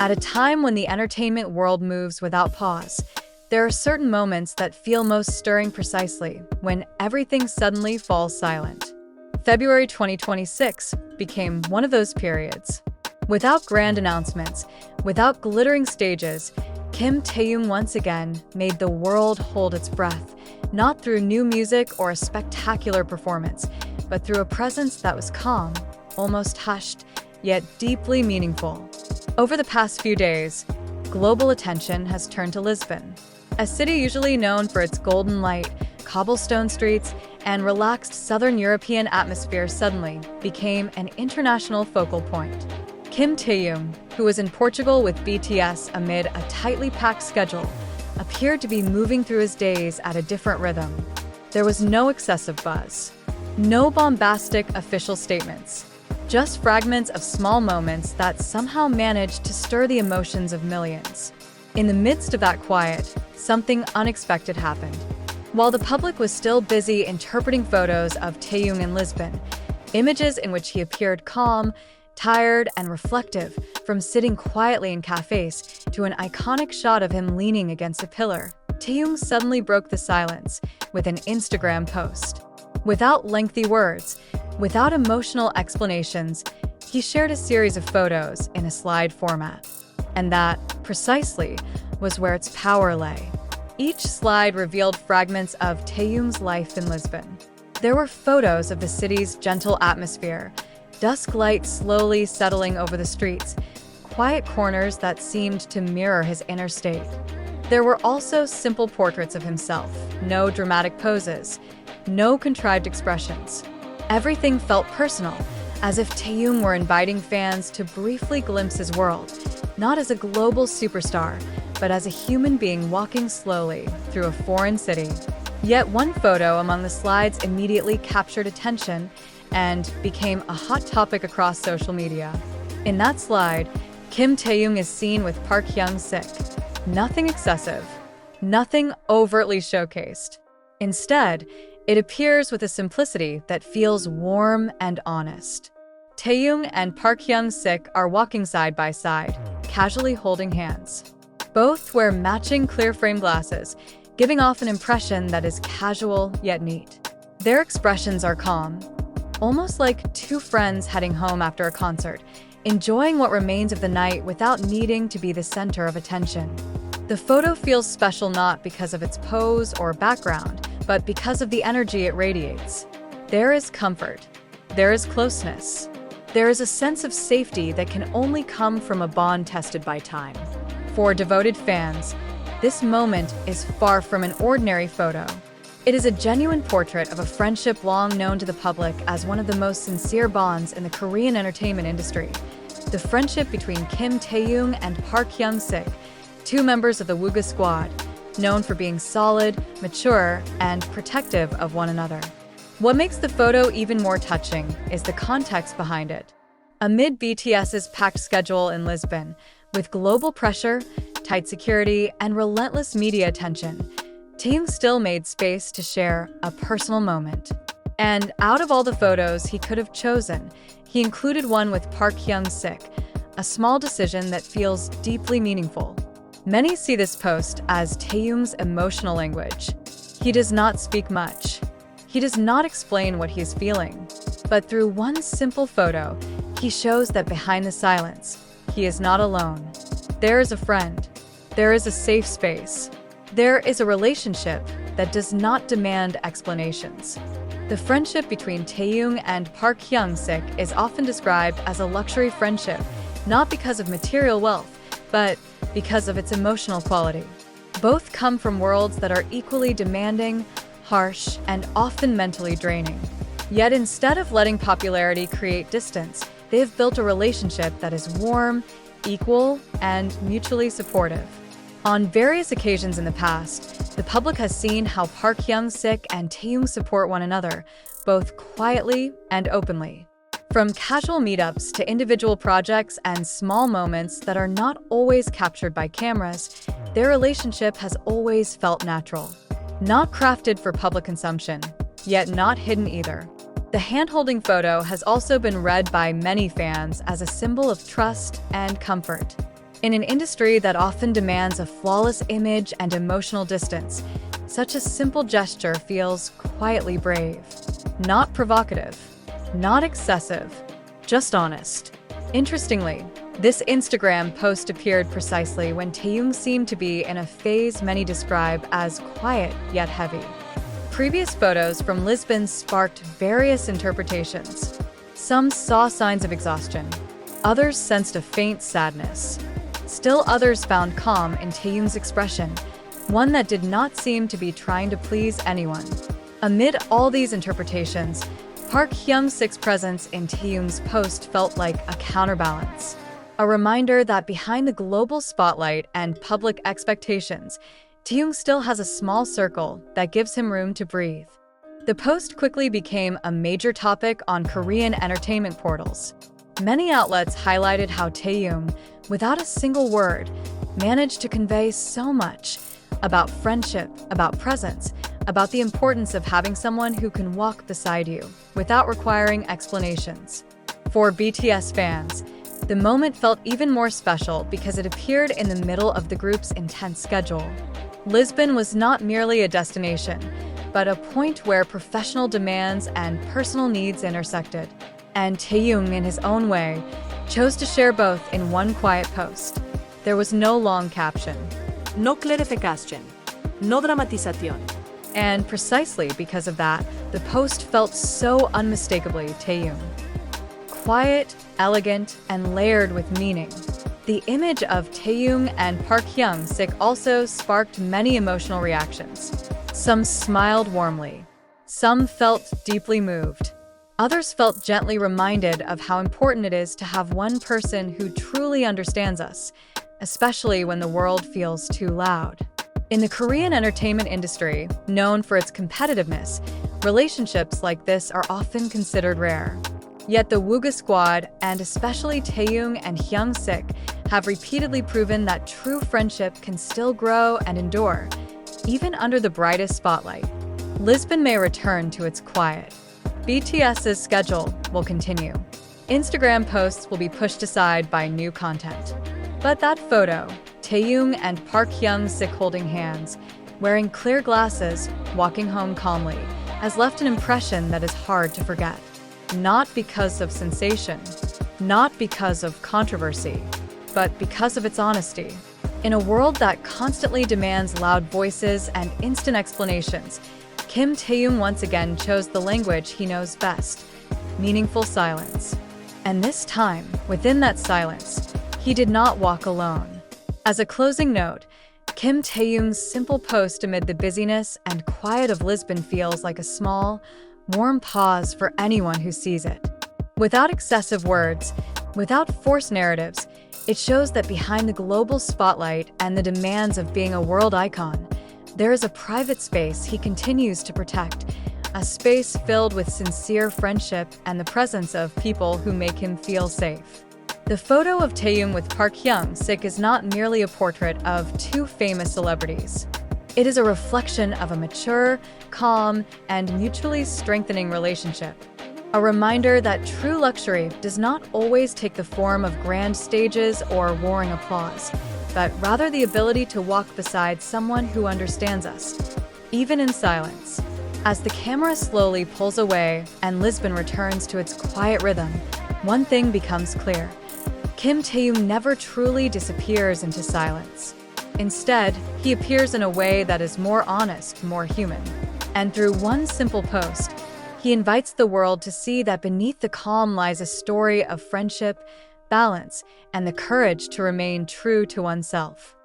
At a time when the entertainment world moves without pause, there are certain moments that feel most stirring precisely when everything suddenly falls silent. February 2026 became one of those periods. Without grand announcements, without glittering stages, Kim Taehyung once again made the world hold its breath, not through new music or a spectacular performance, but through a presence that was calm, almost hushed, yet deeply meaningful. Over the past few days, global attention has turned to Lisbon, a city usually known for its golden light, cobblestone streets, and relaxed Southern European atmosphere suddenly became an international focal point. Kim Taehyung, who was in Portugal with BTS amid a tightly packed schedule, appeared to be moving through his days at a different rhythm. There was no excessive buzz, no bombastic official statements, just fragments of small moments that somehow managed to stir the emotions of millions. In the midst of that quiet, something unexpected happened. While the public was still busy interpreting photos of Taehyung in Lisbon, images in which he appeared calm, tired, and reflective, from sitting quietly in cafes to an iconic shot of him leaning against a pillar, Taehyung suddenly broke the silence with an Instagram post. Without lengthy words, without emotional explanations, he shared a series of photos in a slide format. And that, precisely, was where its power lay. Each slide revealed fragments of Taehyung's life in Lisbon. There were photos of the city's gentle atmosphere, dusk light slowly settling over the streets, quiet corners that seemed to mirror his inner state. There were also simple portraits of himself, no dramatic poses, no contrived expressions. Everything felt personal, as if Taehyung were inviting fans to briefly glimpse his world, not as a global superstar, but as a human being walking slowly through a foreign city. Yet one photo among the slides immediately captured attention and became a hot topic across social media. In that slide, Kim Taehyung is seen with Park Hyung Sik. Nothing excessive, nothing overtly showcased. Instead, it appears with a simplicity that feels warm and honest. Taehyung and Park Hyung Sik are walking side by side, casually holding hands. Both wear matching clear frame glasses, giving off an impression that is casual yet neat. Their expressions are calm, almost like two friends heading home after a concert, enjoying what remains of the night without needing to be the center of attention. The photo feels special not because of its pose or background, but because of the energy it radiates. There is comfort. There is closeness. There is a sense of safety that can only come from a bond tested by time. For devoted fans, this moment is far from an ordinary photo. It is a genuine portrait of a friendship long known to the public as one of the most sincere bonds in the Korean entertainment industry. The friendship between Kim Taehyung and Park Hyung Sik, two members of the Wooga squad, known for being solid, mature, and protective of one another. What makes the photo even more touching is the context behind it. Amid BTS's packed schedule in Lisbon, with global pressure, tight security, and relentless media attention, Taehyung still made space to share a personal moment. And out of all the photos he could have chosen, he included one with Park Hyung Sik, a small decision that feels deeply meaningful. Many see this post as Taehyung's emotional language. He does not speak much. He does not explain what he is feeling. But through one simple photo, he shows that behind the silence, he is not alone. There is a friend. There is a safe space. There is a relationship that does not demand explanations. The friendship between Taehyung and Park Hyung Sik is often described as a luxury friendship, not because of material wealth, but because of its emotional quality. Both come from worlds that are equally demanding, harsh, and often mentally draining. Yet instead of letting popularity create distance, they have built a relationship that is warm, equal, and mutually supportive. On various occasions in the past, the public has seen how Park Hyung Sik and Taehyung support one another, both quietly and openly. From casual meetups to individual projects and small moments that are not always captured by cameras, their relationship has always felt natural. Not crafted for public consumption, yet not hidden either. The hand-holding photo has also been read by many fans as a symbol of trust and comfort. In an industry that often demands a flawless image and emotional distance, such a simple gesture feels quietly brave. Not provocative, not excessive, just honest. Interestingly, this Instagram post appeared precisely when Taehyung seemed to be in a phase many describe as quiet yet heavy. Previous photos from Lisbon sparked various interpretations. Some saw signs of exhaustion, others sensed a faint sadness. Still others found calm in Taehyung's expression, one that did not seem to be trying to please anyone. Amid all these interpretations, Park Hyung Sik's presence in Taehyung's post felt like a counterbalance. A reminder that behind the global spotlight and public expectations, Taehyung still has a small circle that gives him room to breathe. The post quickly became a major topic on Korean entertainment portals. Many outlets highlighted how Taehyung, without a single word, managed to convey so much about friendship, about presence, about the importance of having someone who can walk beside you without requiring explanations. For BTS fans, the moment felt even more special because it appeared in the middle of the group's intense schedule. Lisbon was not merely a destination, but a point where professional demands and personal needs intersected. And Taehyung, in his own way, chose to share both in one quiet post. There was no long caption. No clarificación, no dramatización. And precisely because of that, the post felt so unmistakably Taehyung. Quiet, elegant, and layered with meaning. The image of Taehyung and Park Hyung Sik also sparked many emotional reactions. Some smiled warmly. Some felt deeply moved. Others felt gently reminded of how important it is to have one person who truly understands us, especially when the world feels too loud. In the Korean entertainment industry, known for its competitiveness, relationships like this are often considered rare. Yet the Wooga squad, and especially Taehyung and Hyung Sik, have repeatedly proven that true friendship can still grow and endure, even under the brightest spotlight. Lisbon may return to its quiet. BTS's schedule will continue. Instagram posts will be pushed aside by new content. But that photo, Taehyung and Park Hyung Sik holding hands, wearing clear glasses, walking home calmly, has left an impression that is hard to forget. Not because of sensation, not because of controversy, but because of its honesty. In a world that constantly demands loud voices and instant explanations, Kim Taehyung once again chose the language he knows best, meaningful silence. And this time, within that silence, he did not walk alone. As a closing note, Kim Taehyung's simple post amid the busyness and quiet of Lisbon feels like a small, warm pause for anyone who sees it. Without excessive words, without forced narratives, it shows that behind the global spotlight and the demands of being a world icon, there is a private space he continues to protect, a space filled with sincere friendship and the presence of people who make him feel safe. The photo of Taehyung with Park Hyung Sik is not merely a portrait of two famous celebrities. It is a reflection of a mature, calm, and mutually strengthening relationship. A reminder that true luxury does not always take the form of grand stages or roaring applause, but rather the ability to walk beside someone who understands us, even in silence. As the camera slowly pulls away and Lisbon returns to its quiet rhythm, one thing becomes clear. Kim Taehyung never truly disappears into silence. Instead, he appears in a way that is more honest, more human. And through one simple post, he invites the world to see that beneath the calm lies a story of friendship, balance, and the courage to remain true to oneself.